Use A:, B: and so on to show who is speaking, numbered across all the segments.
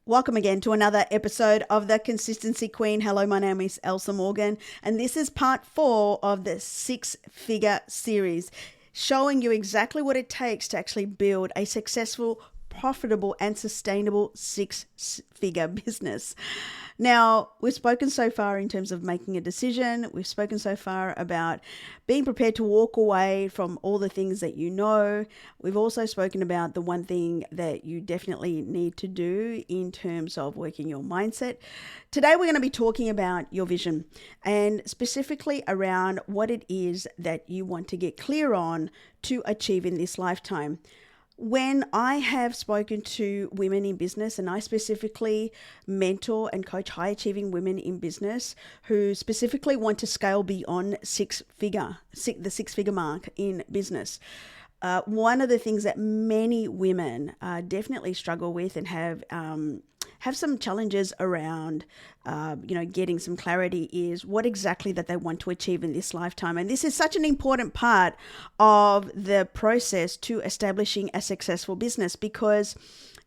A: Welcome again to another episode of The Consistency Queen. Hello, my name is Elsa Morgan, and this is part 4 of the 6-figure series, showing you exactly what it takes to actually build a successful, profitable, and sustainable 6-figure business. Now, we've spoken so far in terms of making a decision. We've spoken so far about being prepared to walk away from all the things that you know. We've also spoken about the one thing that you definitely need to do in terms of working your mindset. Today, we're going to be talking about your vision and specifically around what it is that you want to get clear on to achieve in this lifetime. When I have spoken to women in business, and I specifically mentor and coach high achieving women in business who specifically want to scale beyond the six-figure mark in business. One of the things that many women definitely struggle with and have some challenges around, getting some clarity is what exactly that they want to achieve in this lifetime. And this is such an important part of the process to establishing a successful business, because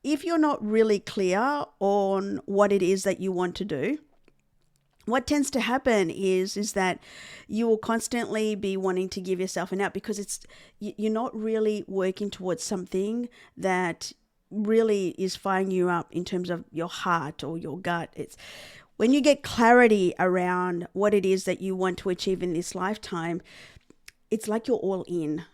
A: if you're not really clear on what it is that you want to do, what tends to happen is that you will constantly be wanting to give yourself an out because you're not really working towards something that really is firing you up in terms of your heart or your gut. It's when you get clarity around what it is that you want to achieve in this lifetime, it's like you're all in,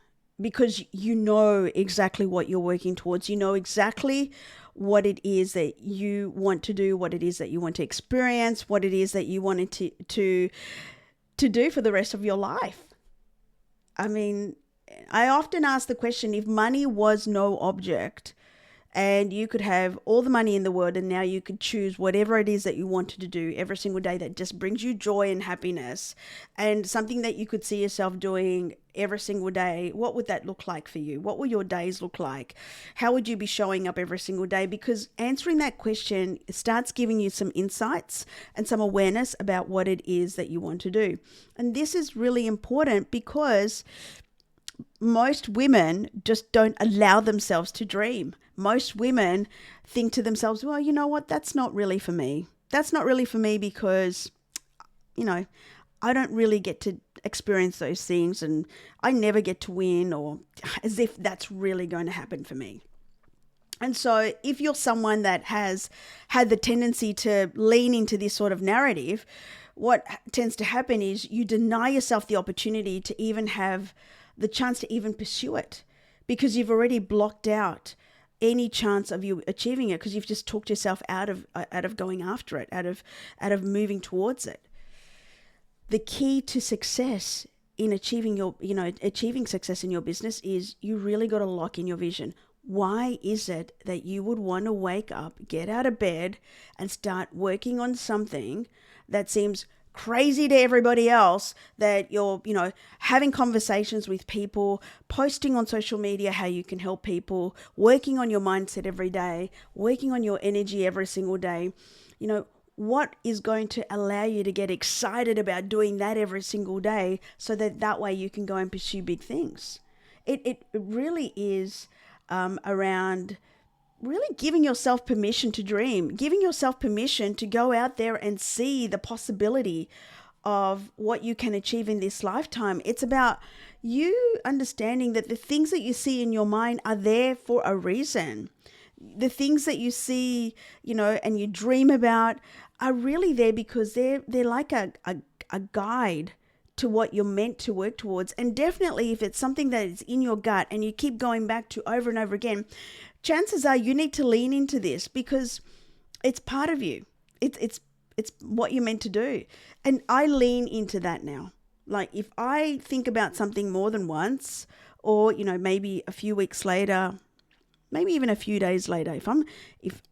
A: because you know exactly what you're working towards. You know exactly what it is that you want to do, what it is that you want to experience, what it is that you wanted to do for the rest of your life. I mean, I often ask the question, if money was no object, and you could have all the money in the world, and now you could choose whatever it is that you wanted to do every single day that just brings you joy and happiness, and something that you could see yourself doing every single day, what would that look like for you? What will your days look like? How would you be showing up every single day? Because answering that question starts giving you some insights and some awareness about what it is that you want to do. And this is really important because most women just don't allow themselves to dream. Most women think to themselves, well, you know what, that's not really for me. That's not really for me because, I don't really get to experience those things and I never get to win, or as if that's really going to happen for me. And so if you're someone that has had the tendency to lean into this sort of narrative, what tends to happen is you deny yourself the opportunity to even have the chance to even pursue it, because you've already blocked out any chance of you achieving it, because you've just talked yourself out of going after it, out of moving towards it. The key to success in achieving success in your business is you really got to lock in your vision. Why is it that you would want to wake up, get out of bed, and start working on something that seems crazy to everybody else, that you're, having conversations with people, posting on social media how you can help people, working on your mindset every day, working on your energy every single day? What is going to allow you to get excited about doing that every single day so that way you can go and pursue big things? It really is around really giving yourself permission to dream, giving yourself permission to go out there and see the possibility of what you can achieve in this lifetime. It's about you understanding that the things that you see in your mind are there for a reason. The things that you see, and you dream about are really there because they're like a guide to what you're meant to work towards. And definitely if it's something that is in your gut and you keep going back to over and over again, chances are you need to lean into this because it's part of you. It's what you're meant to do. And I lean into that now. Like if I think about something more than once, or, maybe a few weeks later, maybe even a few days later, if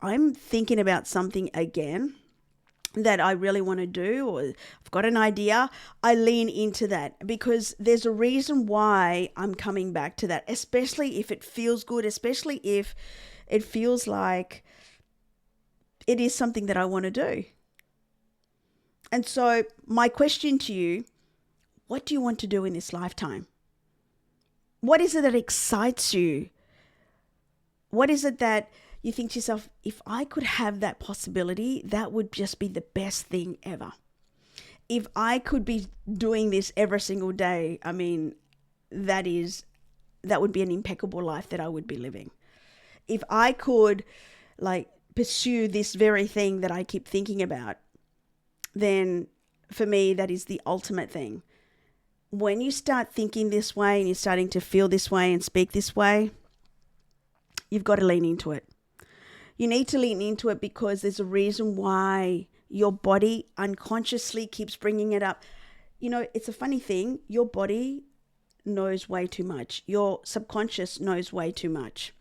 A: I'm thinking about something again that I really want to do, or I've got an idea, I lean into that because there's a reason why I'm coming back to that, especially if it feels good, especially if it feels like it is something that I want to do. And so my question to you, what do you want to do in this lifetime? What is it that excites you? What is it that you think to yourself, if I could have that possibility, that would just be the best thing ever. If I could be doing this every single day, I mean, that would be an impeccable life that I would be living. If I could pursue this very thing that I keep thinking about, then for me, that is the ultimate thing. When you start thinking this way and you're starting to feel this way and speak this way, you've got to lean into it. You need to lean into it because there's a reason why your body unconsciously keeps bringing it up. It's a funny thing. Your body knows way too much. Your subconscious knows way too much.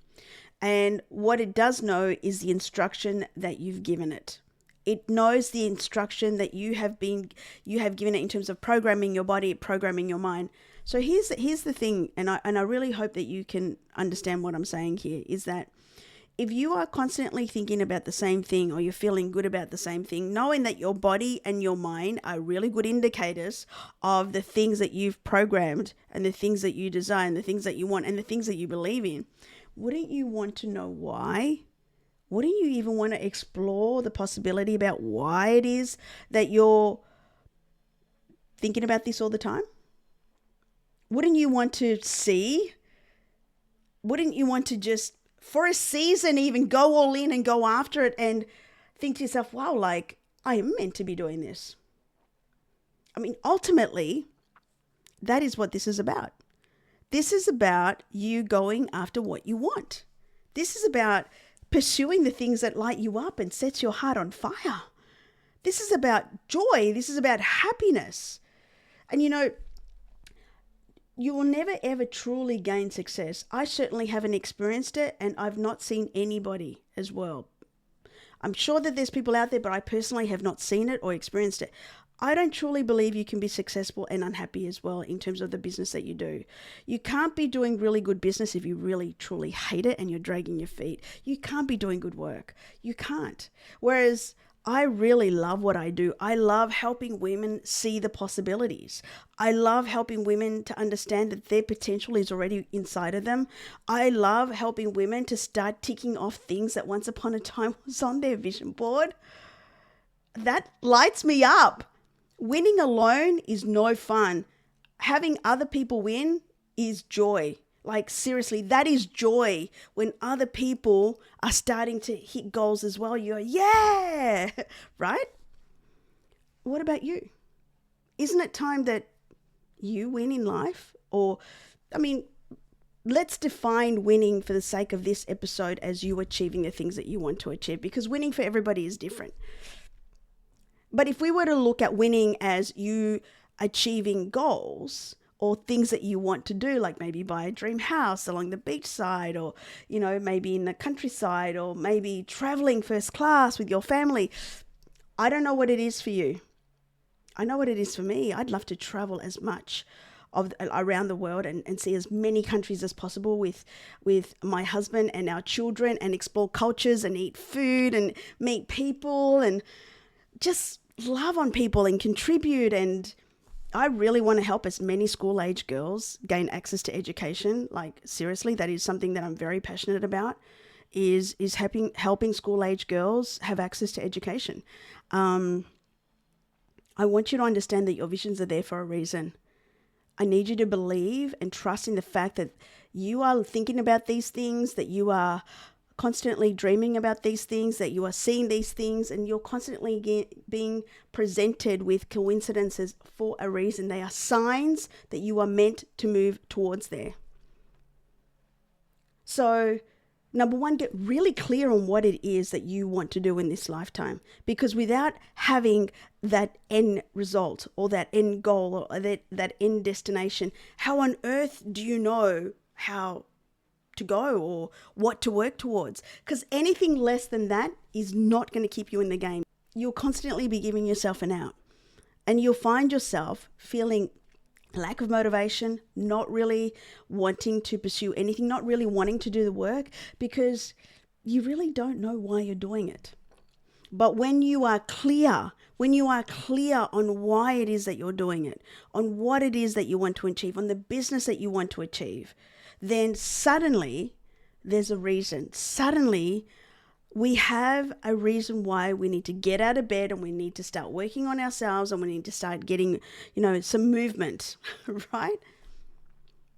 A: And what it does know is the instruction that you've given it. It knows the instruction that you have given it in terms of programming your body, programming your mind. So here's the thing, and I really hope that you can understand what I'm saying here, is that if you are constantly thinking about the same thing or you're feeling good about the same thing, knowing that your body and your mind are really good indicators of the things that you've programmed and the things that you desire and the things that you want and the things that you believe in, wouldn't you want to know why? Wouldn't you even want to explore the possibility about why it is that you're thinking about this all the time? Wouldn't you want to see? Wouldn't you want to just, for a season, even go all in and go after it and think to yourself, wow, I am meant to be doing this? I mean, ultimately, that is what this is about. This is about you going after what you want. This is about pursuing the things that light you up and sets your heart on fire. This is about joy. This is about happiness. And you will never ever truly gain success. I certainly haven't experienced it, and I've not seen anybody as well. I'm sure that there's people out there, but I personally have not seen it or experienced it. I don't truly believe you can be successful and unhappy as well in terms of the business that you do. You can't be doing really good business if you really truly hate it and you're dragging your feet. You can't be doing good work. You can't. Whereas I really love what I do. I love helping women see the possibilities. I love helping women to understand that their potential is already inside of them. I love helping women to start ticking off things that once upon a time was on their vision board. That lights me up. Winning alone is no fun. Having other people win is joy. Seriously, that is joy. When other people are starting to hit goals as well, you're, yeah, right? What about you? Isn't it time that you win in life? Let's define winning for the sake of this episode as you achieving the things that you want to achieve, because winning for everybody is different. But if we were to look at winning as you achieving goals or things that you want to do, like maybe buy a dream house along the beachside, or, maybe in the countryside, or maybe traveling first class with your family. I don't know what it is for you. I know what it is for me. I'd love to travel as much around the world and see as many countries as possible with my husband and our children, and explore cultures and eat food and meet people and just love on people and contribute. And I really want to help as many school-age girls gain access to education. Seriously, that is something that I'm very passionate about, is helping school-age girls have access to education. I want you to understand that your visions are there for a reason. I need you to believe and trust in the fact that you are thinking about these things, that you are constantly dreaming about these things, that you are seeing these things, and you're constantly being presented with coincidences for a reason. They are signs that you are meant to move towards there. So, number one, get really clear on what it is that you want to do in this lifetime, because without having that end result or that end goal or that end destination, how on earth do you know how to go or what to work towards? Because anything less than that is not going to keep you in the game. You'll constantly be giving yourself an out, and you'll find yourself feeling lack of motivation, not really wanting to pursue anything, not really wanting to do the work, because you really don't know why you're doing it. But when you are clear on why it is that you're doing it, on what it is that you want to achieve, on the business that you want to achieve, then suddenly there's a reason. Suddenly we have a reason why we need to get out of bed, and we need to start working on ourselves, and we need to start getting, some movement, right?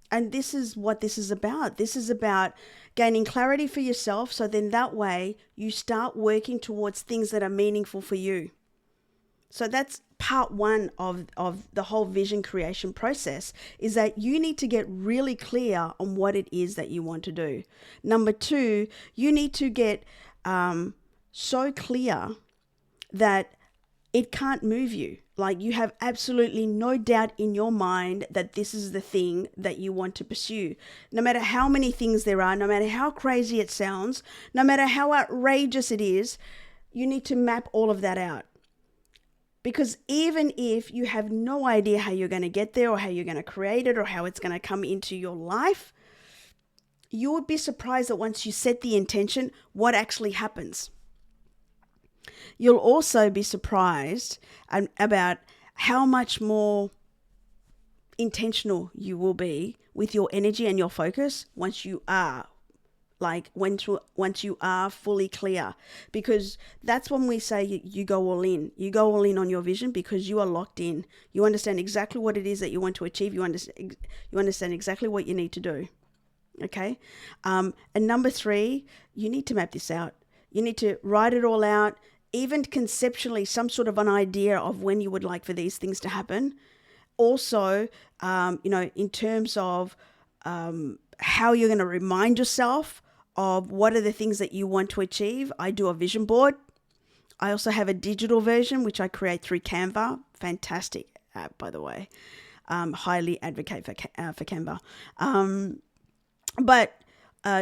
A: And this is what this is about. This is about gaining clarity for yourself. So then that way you start working towards things that are meaningful for you. So that's part one of the whole vision creation process, is that you need to get really clear on what it is that you want to do. Number two, you need to get so clear that it can't move you. Like, you have absolutely no doubt in your mind that this is the thing that you want to pursue. No matter how many things there are, no matter how crazy it sounds, no matter how outrageous it is, you need to map all of that out. Because even if you have no idea how you're going to get there, or how you're going to create it, or how it's going to come into your life, you would be surprised that once you set the intention, what actually happens. You'll also be surprised about how much more intentional you will be with your energy and your focus once you are fully clear. Because that's when we say you go all in. You go all in on your vision because you are locked in. You understand exactly what it is that you want to achieve. You understand exactly what you need to do. Okay? And number three, you need to map this out. You need to write it all out, even conceptually, some sort of an idea of when you would like for these things to happen. Also, in terms of how you're going to remind yourself of what are the things that you want to achieve. I do a vision board. I also have a digital version, which I create through Canva. Fantastic app, by the way. Highly advocate for Canva.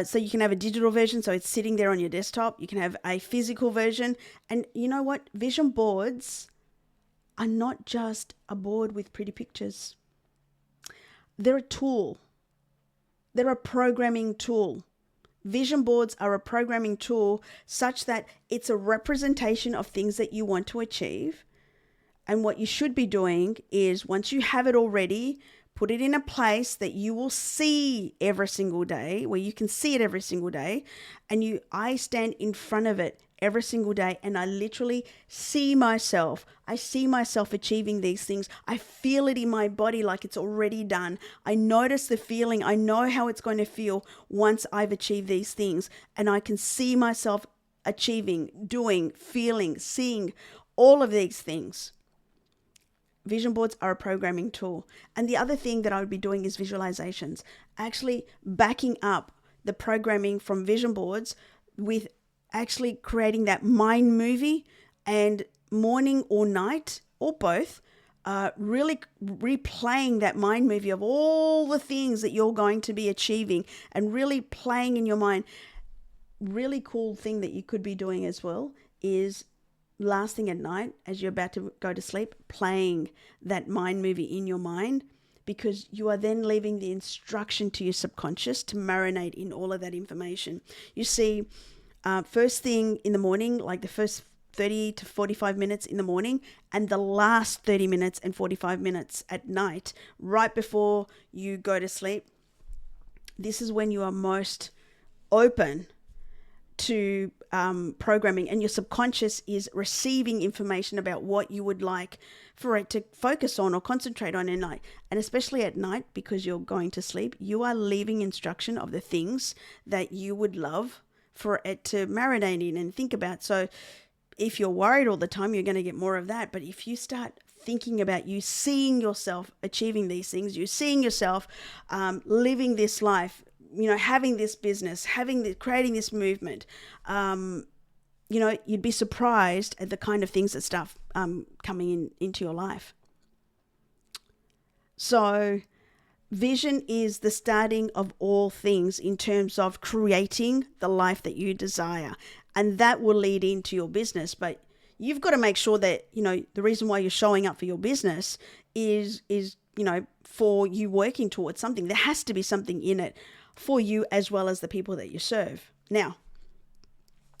A: So you can have a digital version, so it's sitting there on your desktop. You can have a physical version. And you know what? Vision boards are not just a board with pretty pictures. They're a tool. They're a programming tool. Vision boards are a programming tool such that it's a representation of things that you want to achieve. And what you should be doing is, once you have it all ready, put it in a place that you will see every single day, where you can see it every single day. And I stand in front of it every single day, and I literally see myself. I see myself achieving these things. I feel it in my body like it's already done. I notice the feeling. I know how it's going to feel once I've achieved these things. And I can see myself achieving, doing, feeling, seeing all of these things. Vision boards are a programming tool. And the other thing that I would be doing is visualizations, actually backing up the programming from vision boards with actually creating that mind movie, and morning or night or both, really replaying that mind movie of all the things that you're going to be achieving, and really playing in your mind. Really cool thing that you could be doing as well is, last thing at night, as you're about to go to sleep, playing that mind movie in your mind, because you are then leaving the instruction to your subconscious to marinate in all of that information. You see, first thing in the morning, like the first 30 to 45 minutes in the morning, and the last 30 minutes and 45 minutes at night, right before you go to sleep, this is when you are most open to programming, and your subconscious is receiving information about what you would like for it to focus on or concentrate on at night. And especially at night, because you're going to sleep, you are leaving instruction of the things that you would love for it to marinate in and think about. So if you're worried all the time, you're going to get more of that. But if you start thinking about you seeing yourself achieving these things, you seeing yourself living this life, having this business, creating this movement, you'd be surprised at the kind of things that start coming into your life. So vision is the starting of all things in terms of creating the life that you desire. And that will lead into your business. But you've got to make sure that, the reason why you're showing up for your business is for you working towards something. There has to be something in it for you as well as the people that you serve. Now,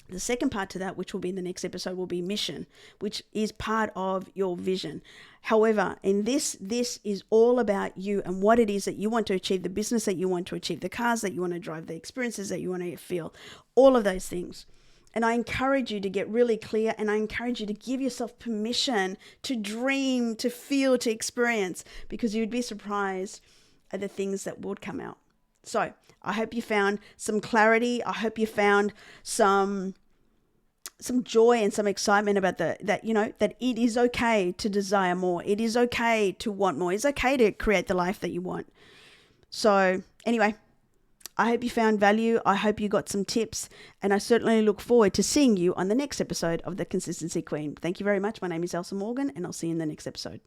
A: the second part to that, which will be in the next episode, will be mission, which is part of your vision. However, in this is all about you and what it is that you want to achieve, the business that you want to achieve, the cars that you want to drive, the experiences that you want to feel, all of those things. And I encourage you to get really clear, and I encourage you to give yourself permission to dream, to feel, to experience, because you'd be surprised at the things that would come out. So I hope you found some clarity. I hope you found some joy and some excitement about that it is okay to desire more. It is okay to want more. It's okay to create the life that you want. So anyway, I hope you found value. I hope you got some tips, and I certainly look forward to seeing you on the next episode of The Consistency Queen. Thank you very much. My name is Elsa Morgan, and I'll see you in the next episode.